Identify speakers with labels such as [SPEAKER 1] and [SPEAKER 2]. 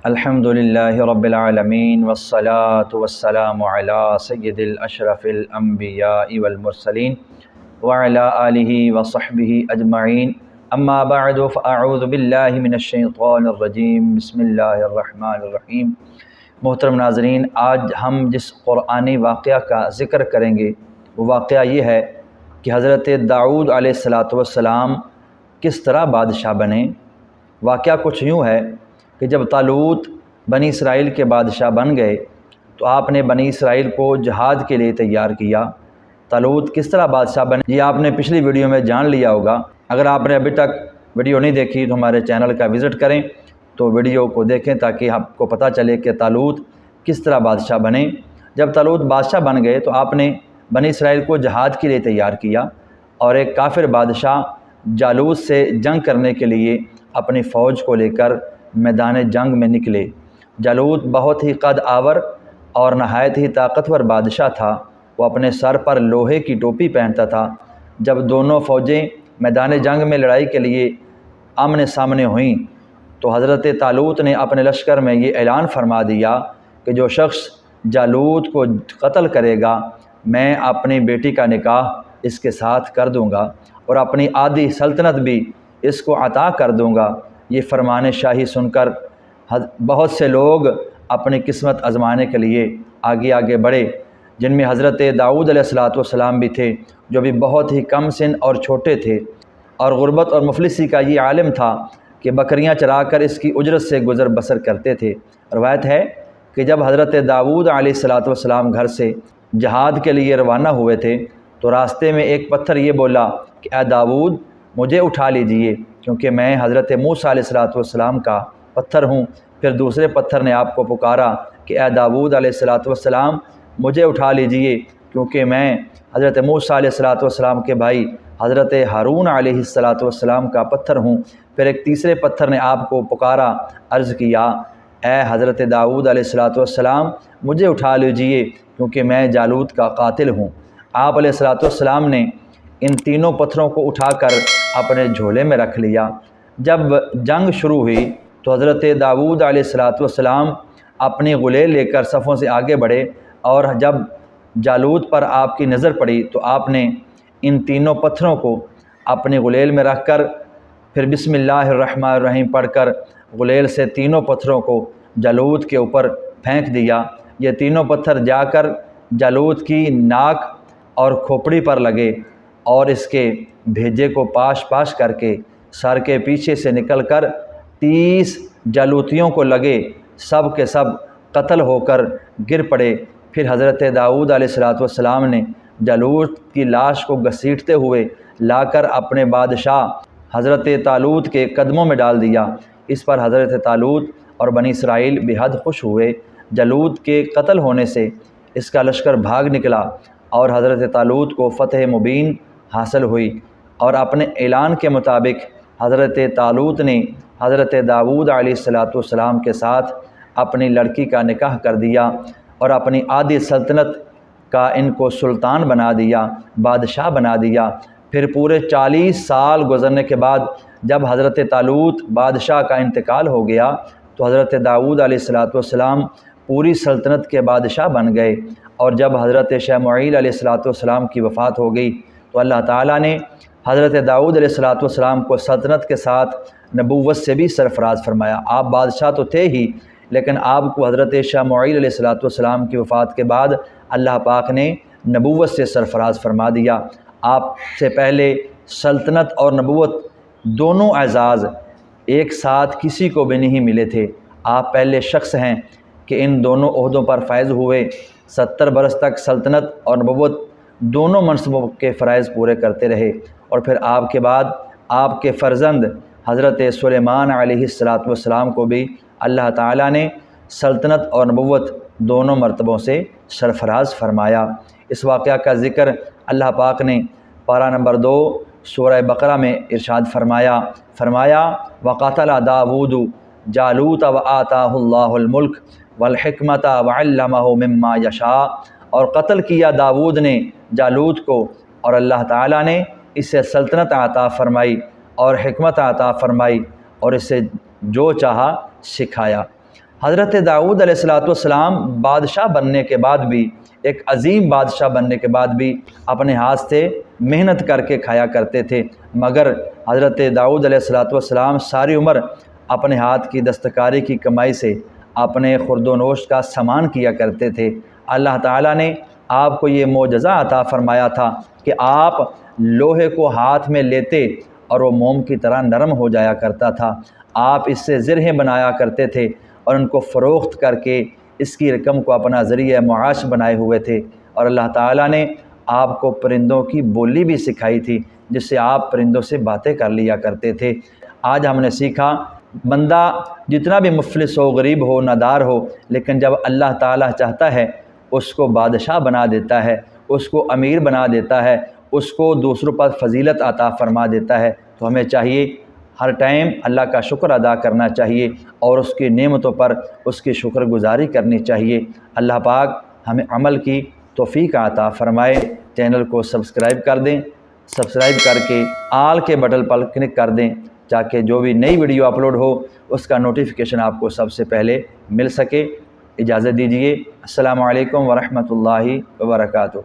[SPEAKER 1] الحمدللہ رب العالمین والصلاة والسلام علی سید الاشرف الانبیاء والمرسلین وعلی آلہ وصحبہ اجمعین اما بعد فاعوذ باللہ من الشیطان الرجیم بسم اللہ الرحمن الرحیم۔ محترم ناظرین، آج ہم جس قرآنی واقعہ کا ذکر کریں گے وہ واقعہ یہ ہے کہ حضرت داؤد علیہ السلام کس طرح بادشاہ بنے۔ واقعہ کچھ یوں ہے کہ جب طالوت بنی اسرائیل کے بادشاہ بن گئے تو آپ نے بنی اسرائیل کو جہاد کے لیے تیار کیا۔ طالوت کس طرح بادشاہ بنے یہ آپ نے پچھلی ویڈیو میں جان لیا ہوگا۔ اگر آپ نے ابھی تک ویڈیو نہیں دیکھی تو ہمارے چینل کا وزٹ کریں تو ویڈیو کو دیکھیں تاکہ آپ کو پتہ چلے کہ طالوت کس طرح بادشاہ بنے۔ جب طالوت بادشاہ بن گئے تو آپ نے بنی اسرائیل کو جہاد کے لیے تیار کیا اور ایک کافر بادشاہ جالوت سے جنگ کرنے کے لیے اپنی فوج کو لے کر میدان جنگ میں نکلے۔ جالوت بہت ہی قد آور اور نہایت ہی طاقتور بادشاہ تھا۔ وہ اپنے سر پر لوہے کی ٹوپی پہنتا تھا۔ جب دونوں فوجیں میدان جنگ میں لڑائی کے لیے آمنے سامنے ہوئیں تو حضرت طالوت نے اپنے لشکر میں یہ اعلان فرما دیا کہ جو شخص جالوت کو قتل کرے گا میں اپنی بیٹی کا نکاح اس کے ساتھ کر دوں گا اور اپنی آدھی سلطنت بھی اس کو عطا کر دوں گا۔ یہ فرمان شاہی سن کر بہت سے لوگ اپنی قسمت آزمانے کے لیے آگے آگے بڑھے، جن میں حضرت داؤد علیہ السلام بھی تھے جو بھی بہت ہی کم سن اور چھوٹے تھے، اور غربت اور مفلسی کا یہ عالم تھا کہ بکریاں چرا کر اس کی اجرت سے گزر بسر کرتے تھے۔ روایت ہے کہ جب حضرت داؤد علیہ السلام گھر سے جہاد کے لیے روانہ ہوئے تھے تو راستے میں ایک پتھر یہ بولا کہ اے داؤد مجھے اٹھا لیجئے کیونکہ میں حضرت موسیٰ علیہ السلام کا پتھر ہوں۔ پھر دوسرے پتھر نے آپ کو پکارا کہ اے داؤد علیہ السلام مجھے اٹھا لیجئے کیونکہ میں حضرت موسیٰ علیہ السلام کے بھائی حضرت ہارون علیہ السلام کا پتھر ہوں۔ پھر ایک تیسرے پتھر نے آپ کو پکارا، عرض کیا اے حضرت داؤد علیہ السلام مجھے اٹھا لیجئے کیونکہ میں جالوت کا قاتل ہوں۔ آپ علیہ السلام نے ان تینوں پتھروں کو اٹھا کر اپنے جھولے میں رکھ لیا۔ جب جنگ شروع ہوئی تو حضرت داؤد علیہ السلام اپنی غلیل لے کر صفوں سے آگے بڑھے، اور جب جالوت پر آپ کی نظر پڑی تو آپ نے ان تینوں پتھروں کو اپنی غلیل میں رکھ کر پھر بسم اللہ الرحمن الرحیم پڑھ کر غلیل سے تینوں پتھروں کو جالوت کے اوپر پھینک دیا۔ یہ تینوں پتھر جا کر جالوت کی ناک اور کھوپڑی پر لگے اور اس کے بھیجے کو پاش پاش کر کے سر کے پیچھے سے نکل کر 30 جالوتیوں کو لگے، سب کے سب قتل ہو کر گر پڑے۔ پھر حضرت داؤد علیہ السلام نے جالوت کی لاش کو گھسیٹتے ہوئے لا کر اپنے بادشاہ حضرت طالوت کے قدموں میں ڈال دیا۔ اس پر حضرت طالوت اور بنی اسرائیل بے حد خوش ہوئے۔ جالوت کے قتل ہونے سے اس کا لشکر بھاگ نکلا اور حضرت طالوت کو فتح مبین حاصل ہوئی، اور اپنے اعلان کے مطابق حضرت طالوت نے حضرت داؤد علیہ السلام کے ساتھ اپنی لڑکی کا نکاح کر دیا اور اپنی آدھی سلطنت کا ان کو سلطان بنا دیا، بادشاہ بنا دیا۔ پھر پورے 40 سال گزرنے کے بعد جب حضرت طالوت بادشاہ کا انتقال ہو گیا تو حضرت داؤد علیہ السلام پوری سلطنت کے بادشاہ بن گئے، اور جب حضرت شموئیل علیہ السلام کی وفات ہو گئی تو اللہ تعالیٰ نے حضرت داؤد علیہ السلام کو سلطنت کے ساتھ نبوت سے بھی سرفراز فرمایا۔ آپ بادشاہ تو تھے ہی، لیکن آپ کو حضرت شموئیل علیہ السلام کی وفات کے بعد اللہ پاک نے نبوت سے سرفراز فرما دیا۔ آپ سے پہلے سلطنت اور نبوت دونوں اعزاز ایک ساتھ کسی کو بھی نہیں ملے تھے۔ آپ پہلے شخص ہیں کہ ان دونوں عہدوں پر فائز ہوئے۔ 70 برس تک سلطنت اور نبوت دونوں منصبوں کے فرائض پورے کرتے رہے، اور پھر آپ کے بعد آپ کے فرزند حضرت سلیمان علیہ السلام کو بھی اللہ تعالیٰ نے سلطنت اور نبوت دونوں مرتبوں سے سرفراز فرمایا۔ اس واقعہ کا ذکر اللہ پاک نے پارہ نمبر 2 سورہ بقرہ میں ارشاد فرمایا وَقَتَلَ دَاوُودُ جَالُوتَ وَآتَاهُ اللَّهُ الْمُلْكَ وَالْحِكْمَةَ وَعَلَّمَهُ مِمَّا يَشَاءُ، اور قتل کیا داؤد نے جالوت کو، اور اللہ تعالیٰ نے اسے سلطنت عطا فرمائی اور حکمت عطا فرمائی اور اسے جو چاہا سکھایا۔ حضرت داؤد علیہ السلام بادشاہ بننے کے بعد بھی، ایک عظیم بادشاہ بننے کے بعد بھی اپنے ہاتھ سے محنت کر کے کھایا کرتے تھے، مگر حضرت داؤد علیہ السلام ساری عمر اپنے ہاتھ کی دستکاری کی کمائی سے اپنے خورد و نوش کا سامان کیا کرتے تھے۔ اللہ تعالیٰ نے آپ کو یہ معجزہ عطا فرمایا تھا کہ آپ لوہے کو ہاتھ میں لیتے اور وہ موم کی طرح نرم ہو جایا کرتا تھا۔ آپ اس سے زرہیں بنایا کرتے تھے اور ان کو فروخت کر کے اس کی رقم کو اپنا ذریعہ معاش بنائے ہوئے تھے، اور اللہ تعالیٰ نے آپ کو پرندوں کی بولی بھی سکھائی تھی، جس سے آپ پرندوں سے باتیں کر لیا کرتے تھے۔ آج ہم نے سیکھا بندہ جتنا بھی مفلس ہو، غریب ہو، نادار ہو، لیکن جب اللہ تعالیٰ چاہتا ہے اس کو بادشاہ بنا دیتا ہے، اس کو امیر بنا دیتا ہے، اس کو دوسروں پر فضیلت عطا فرما دیتا ہے۔ تو ہمیں چاہیے ہر ٹائم اللہ کا شکر ادا کرنا چاہیے اور اس کی نعمتوں پر اس کی شکر گزاری کرنی چاہیے۔ اللہ پاک ہمیں عمل کی توفیق عطا فرمائے۔ چینل کو سبسکرائب کر دیں، سبسکرائب کر کے آل کے بٹن پر کلک کر دیں تاکہ جو بھی نئی ویڈیو اپلوڈ ہو اس کا نوٹیفیکیشن آپ کو سب سے پہلے مل سکے۔ اجازت دیجیے، السلام علیکم ورحمۃ اللہ وبرکاتہ۔